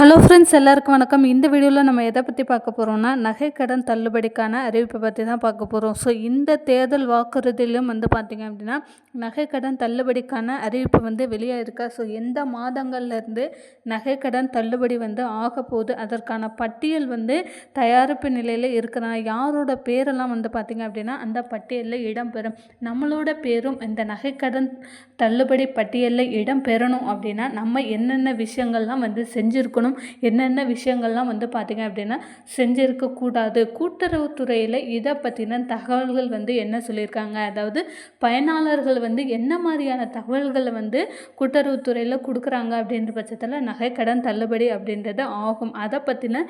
Hello friends, எல்லாருக்கும் வணக்கம். இந்த வீடியோவில் நம்ம எதை பற்றி பார்க்க போகிறோம்னா, நகைக்கடன் தள்ளுபடிக்கான அறிவிப்பை பற்றி தான் பார்க்க போகிறோம். ஸோ இந்த தேர்தல் வாக்குறுதியிலும் பார்த்திங்க அப்படின்னா நகைக்கடன் தள்ளுபடிக்கான அறிவிப்பு வெளியாயிருக்கா. ஸோ எந்த மாதங்கள்லேருந்து நகைக்கடன் தள்ளுபடி ஆக போகுது, அதற்கான பட்டியல் தயாரிப்பு நிலையில் இருக்கிற யாரோட பேரெல்லாம் பார்த்திங்க அப்படின்னா அந்த பட்டியலில் இடம்பெறும். நம்மளோட பேரும் இந்த நகைக்கடன் தள்ளுபடி பட்டியலில் இடம் பெறணும் அப்படின்னா நம்ம என்னென்ன விஷயங்கள்லாம் செஞ்சுருக்கணும், என்னென்ன விஷயங்கள்லாம் பார்த்திங்க அப்படின்னா செஞ்சிருக்கக்கூடாது. கூட்டுறவுத்துறையில் இதை பற்றின தகவல்கள் என்ன சொல்லியிருக்காங்க, அதாவது பயனாளர்கள் என்ன மாதிரியான தகவல்களை கூட்டுறவுத்துறையில் கொடுக்குறாங்க அப்படின்ற பட்சத்தில் நகைக்கடன் தள்ளுபடி அப்படின்றது ஆகும். அதை பற்றின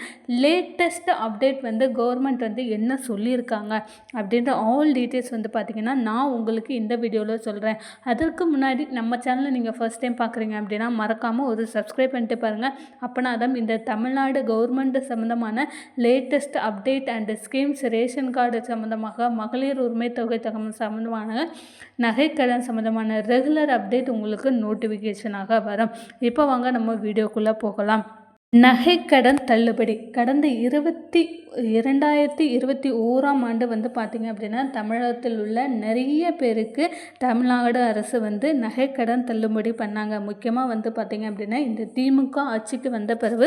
லேட்டஸ்ட் அப்டேட் கவர்மெண்ட் என்ன சொல்லியிருக்காங்க அப்படின்ற ஆல் டீட்டெயில்ஸ் பார்த்திங்கன்னா நான் உங்களுக்கு இந்த வீடியோவில் சொல்கிறேன். அதற்கு முன்னாடி நம்ம சேனலை நீங்கள் ஃபர்ஸ்ட் டைம் பார்க்குறீங்க அப்படின்னா மறக்காமல் ஒரு சப்ஸ்கிரைப் பண்ணிட்டு பாருங்கள். அப்போனா தான் இந்த தமிழ்நாடு கவர்மெண்ட் சம்மந்தமான latest update and schemes, ration card சம்மந்தமாக, மகளிர் உரிமை தொகை சம்மந்தமான, நகைக்கடன் சம்மந்தமான ரெகுலர் அப்டேட் உங்களுக்கு நோட்டிஃபிகேஷனாக வரும். இப்போ வாங்க நம்ம வீடியோக்குள்ளே போகலாம். நகைக்கடன் தள்ளுபடி கடந்த 2021ஆம் ஆண்டு பார்த்திங்க அப்படின்னா தமிழகத்தில் உள்ள நிறைய பேருக்கு தமிழ்நாடு அரசு நகைக்கடன் தள்ளுபடி பண்ணாங்க. முக்கியமாக பார்த்திங்க அப்படின்னா இந்த திமுக ஆட்சிக்கு வந்த பிறகு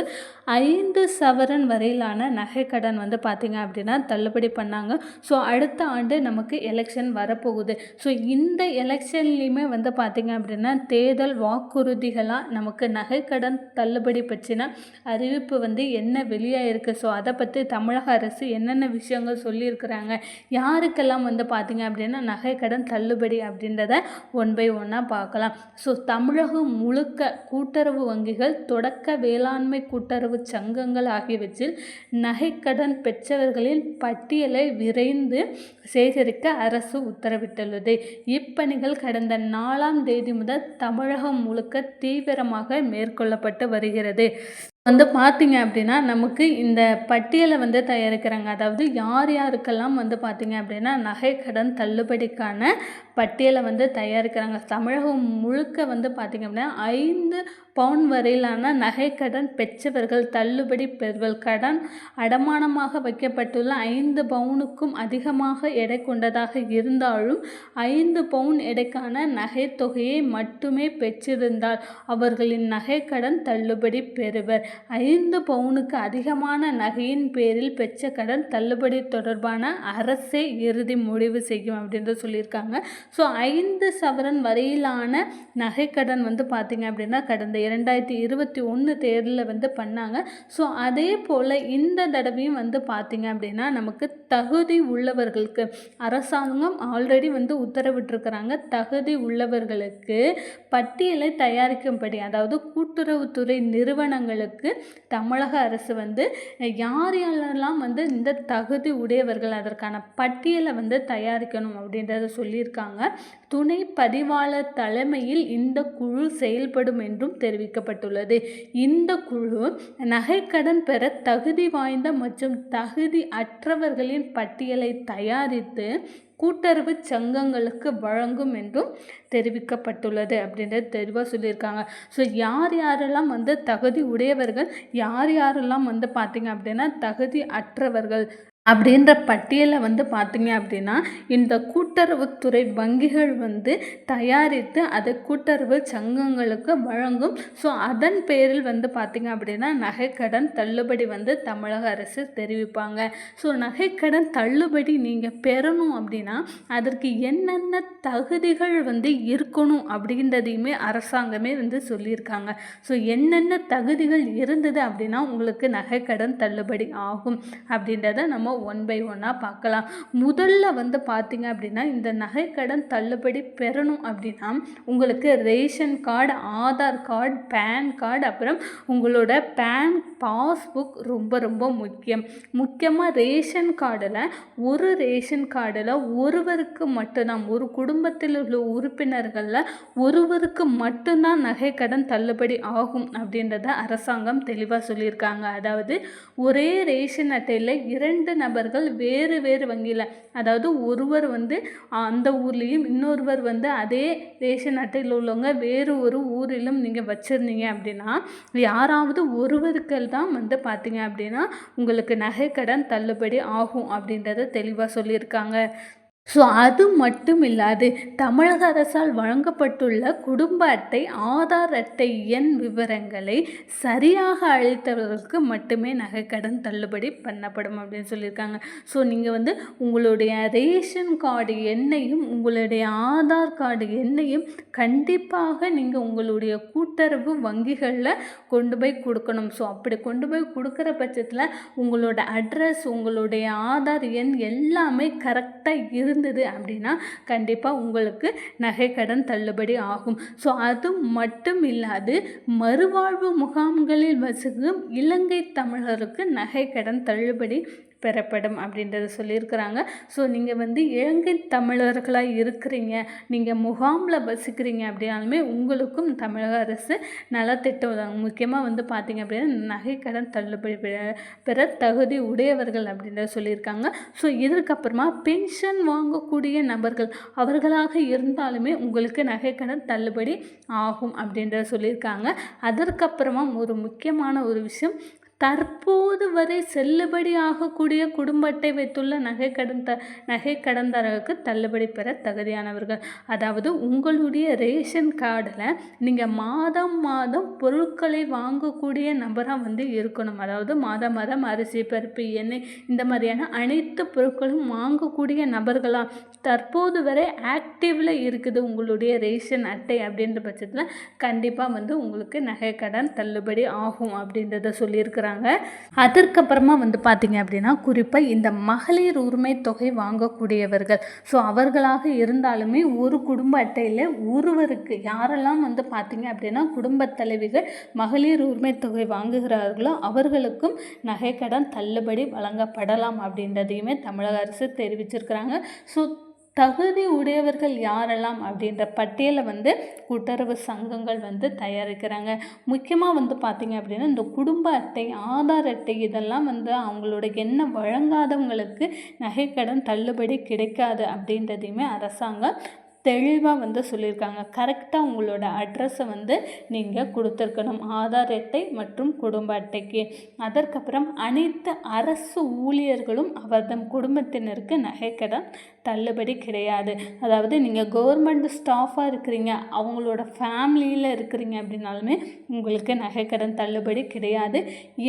5 சவரன் வரையிலான நகைக்கடன் பார்த்திங்க அப்படின்னா தள்ளுபடி பண்ணாங்க. ஸோ அடுத்த ஆண்டு நமக்கு எலெக்ஷன் வரப்போகுது. ஸோ இந்த எலெக்ஷன்லேயுமே பார்த்திங்க அப்படின்னா தேர்தல் வாக்குறுதிகளாக நமக்கு நகைக்கடன் தள்ளுபடி பற்றின அறிவிப்பு என்ன வெளியாயிருக்கு. ஸோ அதை பற்றி தமிழக அரசு என்னென்ன விஷயங்கள் சொல்லியிருக்கிறாங்க, யாருக்கெல்லாம் பார்த்திங்க அப்படின்னா நகைக்கடன் தள்ளுபடி அப்படின்றத ஒன் பை ஒன்னாக பார்க்கலாம். ஸோ தமிழகம் முழுக்க கூட்டுறவு வங்கிகள், தொடக்க வேளாண்மை கூட்டுறவு சங்கங்கள் ஆகியவற்றில் நகைக்கடன் பெற்றவர்களின் பட்டியலை விரைந்து சேகரிக்க அரசு உத்தரவிட்டுள்ளது. இப்பணிகள் கடந்த 4ஆம் தேதி முதல் தமிழகம் முழுக்க தீவிரமாக மேற்கொள்ளப்பட்டு வருகிறது. பார்த்திங்க அப்படின்னா நமக்கு இந்த பட்டியலை தயாரிக்கிறாங்க. அதாவது யார் யாருக்கெல்லாம் பார்த்திங்க அப்படின்னா நகைக்கடன் தள்ளுபடிக்கான பட்டியலை தயாரிக்கிறாங்க. தமிழகம் முழுக்க பார்த்திங்க அப்படின்னா 5 பவுன் வரையிலான நகைக்கடன் பெற்றவர்கள், தள்ளுபடி பெறுவர், கடன் அடமானமாக வைக்கப்பட்டுள்ள 5 பவுனுக்கும் அதிகமாக எடை கொண்டதாக இருந்தாலும் 5 பவுன் எடைக்கான நகை தொகையை மட்டுமே பெற்றிருந்தால் அவர்களின் நகைக்கடன் தள்ளுபடி பெறுவர். 5 பவுனுக்கு அதிகமான நகையின் பேரில் பெற்ற கடன் தள்ளுபடி தொடர்பான அரசே இறுதி முடிவு செய்யும் அப்படின்னு சொல்லியிருக்காங்க. ஸோ 5 சவரன் வரையிலான நகைக்கடன் பார்த்திங்க அப்படின்னா கடந்த 2021 தேர்தலில் பண்ணாங்க. ஸோ அதே போல் இந்த தடவையும் பார்த்திங்க அப்படின்னா நமக்கு தகுதி உள்ளவர்களுக்கு அரசாங்கம் ஆல்ரெடி உத்தரவிட்டிருக்கிறாங்க. தகுதி உள்ளவர்களுக்கு பட்டியலை தயாரிக்கும்படி, அதாவது கூட்டுறவுத்துறை நிறுவனங்களுக்கு தமிழக அரசு யார் யாரெல்லாம் இந்த தகுதி உடையவர்கள் அதற்கான பட்டியலை தயாரிக்கணும் அப்படின்றத சொல்லியிருக்காங்க. துணை பதிவாளர் தலைமையில் இந்த குழு செயல்படும் என்றும் தெரிவிக்கப்பட்டுள்ளது. இந்த குழு நகைக்கடன் பெற தகுதி வாய்ந்த மற்றும் தகுதி அற்றவர்களின் பட்டியலை தயாரித்து கூட்டுறவு சங்கங்களுக்கு வழங்கும் என்றும் தெரிவிக்கப்பட்டுள்ளது அப்படின்றது தெளிவாக சொல்லியிருக்காங்க. ஸோ யார் யாரெல்லாம் தகுதி உடையவர்கள், யார் யாரெல்லாம் பார்த்திங்க அப்படின்னா தகுதி அற்றவர்கள் அப்படின்ற பட்டியலை பார்த்திங்க அப்படின்னா இந்த கூட்டுறவுத்துறை வங்கிகள் தயாரித்து அதை கூட்டுறவு சங்கங்களுக்கு வழங்கும். ஸோ அதன் பேரில் பார்த்திங்க அப்படின்னா நகைக்கடன் தள்ளுபடி தமிழக அரசு தெரிவிப்பாங்க. ஸோ நகைக்கடன் தள்ளுபடி நீங்கள் பெறணும் அப்படின்னா அதற்கு என்னென்ன தகுதிகள் இருக்கணும் அப்படின்றதையுமே அரசாங்கமே சொல்லியிருக்காங்க. ஸோ என்னென்ன தகுதிகள் இருந்தது அப்படின்னா உங்களுக்கு நகைக்கடன் தள்ளுபடி ஆகும் அப்படின்றத நம்ம ஒன் பை ஒன்னாக பார்க்கலாம். முதல்ல பார்த்திங்க அப்படின்னா இந்த நகைக்கடன் தள்ளுபடி பெறணும் அப்படின்னா உங்களுக்கு ration card, Aadhaar card, PAN card, அப்புறம் உங்களோட பேன் பாஸ்புக் ரொம்ப ரொம்ப முக்கியமாக ரேஷன் கார்டில் ஒருவருக்கு மட்டும்தான், ஒரு குடும்பத்தில் உள்ள உறுப்பினர்களில் ஒருவருக்கு மட்டும்தான் நகைக்கடன் தள்ளுபடி ஆகும் அப்படின்றத அரசாங்கம் தெளிவாக சொல்லியிருக்காங்க. அதாவது ஒரே ரேஷன் அட்டையில் 2 நபர்கள் வேறு வேறு வங்கியில், அதாவது ஒருவர் வந்து அந்த ஊர்லேயும் இன்னொருவர் வந்து அதே ரேஷன் அட்டையில் உள்ளவங்க வேறு ஒரு ஊரிலும் நீங்கள் வச்சுருந்தீங்க அப்படின்னா யாராவது ஒருவருக்கு தான் வந்து பார்த்தீங்க அப்படின்னா உங்களுக்கு நகைக்கடன் தள்ளுபடி ஆகும் அப்படின்றத தெளிவாக சொல்லியிருக்காங்க. ஸோ அது மட்டும் இல்லாது தமிழக அரசால் வழங்கப்பட்டுள்ள குடும்ப அட்டை, ஆதார் அட்டை எண் விவரங்களை சரியாக அளித்தவர்களுக்கு மட்டுமே நகைக்கடன் தள்ளுபடி பண்ணப்படும் அப்படின்னு சொல்லியிருக்காங்க. ஸோ நீங்கள் வந்து உங்களுடைய ரேஷன் கார்டு எண்ணையும் உங்களுடைய ஆதார் கார்டு எண்ணையும் கண்டிப்பாக நீங்கள் உங்களுடைய கூட்டுறவு வங்கிகளில் கொண்டு போய் கொடுக்கணும். ஸோ அப்படி கொண்டு போய் கொடுக்குற பட்சத்தில் உங்களோட அட்ரஸ், உங்களுடைய ஆதார் எண் எல்லாமே கரெக்டாக இருந்தது அப்படின்னா கண்டிப்பாக உங்களுக்கு நகைக்கடன் தள்ளுபடி ஆகும். ஸோ அது மட்டும் இல்லாது மறுவாழ்வு முகாம்களில் வசிக்கும் இலங்கை தமிழருக்கு நகைக்கடன் தள்ளுபடி பெறப்படும் அப்படின்றத சொல்லியிருக்கிறாங்க. ஸோ நீங்கள் வந்து இலங்கை தமிழர்களாக இருக்கிறீங்க, நீங்கள் முகாமில் வசிக்கிறீங்க அப்படின்னாலுமே உங்களுக்கும் தமிழக அரசு நலத்திட்டம் முக்கியமாக வந்து பார்த்திங்க அப்படின்னா நகைக்கடன் தள்ளுபடி பெற தகுதி உடையவர்கள் அப்படின்றத சொல்லியிருக்காங்க. ஸோ இதற்கப்புறமா பென்ஷன் வாங்கக்கூடிய நபர்கள் அவர்களாக இருந்தாலுமே உங்களுக்கு நகைக்கடன் தள்ளுபடி ஆகும் அப்படின்றத சொல்லியிருக்காங்க. அதற்கப்புறமா ஒரு முக்கியமான ஒரு விஷயம், தற்போது வரை செல்லுபடி ஆகக்கூடிய குடும்ப அட்டை வைத்துள்ள நகைக்கடன்தாரர்களுக்கு தள்ளுபடி பெற தகுதியானவர்கள். அதாவது உங்களுடைய ரேஷன் கார்டில் நீங்கள் மாதம் மாதம் பொருட்களை வாங்கக்கூடிய நபராக வந்து இருக்கணும். அதாவது மாதம் மாதம் அரிசி, பருப்பு, எண்ணெய் இந்த மாதிரியான அனைத்து பொருட்களும் வாங்கக்கூடிய நபர்களாக தற்போது வரை ஆக்டிவில் இருக்குது உங்களுடைய ரேஷன் அட்டை அப்படின்ற பட்சத்தில் கண்டிப்பாக வந்து உங்களுக்கு நகைக்கடன் தள்ளுபடி ஆகும் அப்படின்றத சொல்லியிருக்கிறாங்க. அதற்கப்புறமா வந்து பார்த்தீங்க அப்படின்னா குறிப்பாக இந்த மகளிர் உரிமை தொகை வாங்கக்கூடியவர்கள், ஸோ அவர்களாக இருந்தாலுமே ஒரு குடும்ப அட்டையில் ஒருவருக்கு யாரெல்லாம் வந்து பார்த்தீங்க அப்படின்னா குடும்பத் தலைவிகள் மகளிர் உரிமை தொகை வாங்குகிறார்களோ அவர்களுக்கும் நகைக்கடன் தள்ளுபடி வழங்கப்படலாம் அப்படின்றதையுமே தமிழக அரசு தெரிவிச்சிருக்கிறாங்க. ஸோ தகுதி உடையவர்கள் யாரெல்லாம் அப்படின்ற பட்டியலை வந்து கூட்டுறவு சங்கங்கள் வந்து தயாரிக்கிறாங்க. முக்கியமாக வந்து பார்த்திங்க அப்படின்னா இந்த குடும்ப அட்டை, ஆதார் அட்டை இதெல்லாம் வந்து அவங்களோட எண்ணம் வழங்காதவங்களுக்கு நகைக்கடன் தள்ளுபடி கிடைக்காது அப்படின்றதையுமே அரசாங்கம் தெளிவாக வந்து சொல்லியிருக்காங்க. கரெக்டாக உங்களோட அட்ரஸை வந்து நீங்கள் கொடுத்துருக்கணும் ஆதார் அட்டை மற்றும் குடும்ப அட்டைக்கு. அதற்கப்புறம் அனைத்து அரசு ஊழியர்களும் அவர்தம் குடும்பத்தினருக்கு நகைக்கடன் தள்ளுபடி கிடையாது. அதாவது நீங்கள் கவர்மெண்ட் ஸ்டாஃபாக இருக்கிறீங்க, அவங்களோட ஃபேமிலியில் இருக்கிறீங்க அப்படின்னாலுமே உங்களுக்கு நகைக்கடன் தள்ளுபடி கிடையாது.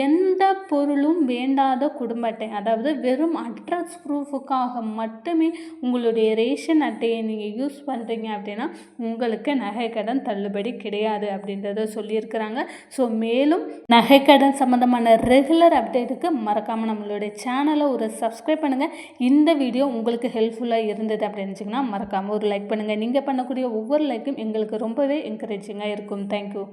எந்த பொருளும் வேண்டாத குடும்ப அட்டை, அதாவது வெறும் அட்ரஸ் ப்ரூஃபுக்காக மட்டுமே உங்களுடைய ரேஷன் அட்டையை நீங்கள் யூஸ் பண்ணுறீங்க அப்படின்னா உங்களுக்கு நகைக்கடன் தள்ளுபடி கிடையாது அப்படின்றத சொல்லியிருக்கிறாங்க. ஸோ மேலும் நகைக்கடன் சம்மந்தமான ரெகுலர் அப்டேட்டுக்கு மறக்காமல் நம்மளுடைய சேனலை ஒரு சப்ஸ்கிரைப் பண்ணுங்கள். இந்த வீடியோ உங்களுக்கு ஹெல்ப்ஃபுல்லாக இருந்தது அப்படின்னு நினச்சிங்கன்னா மறக்காமல் ஒரு லைக் பண்ணுங்கள். நீங்கள் பண்ணக்கூடிய ஒவ்வொரு லைக்கும் எங்களுக்கு ரொம்பவே என்கரேஜிங்காக இருக்கும். தேங்க்யூ.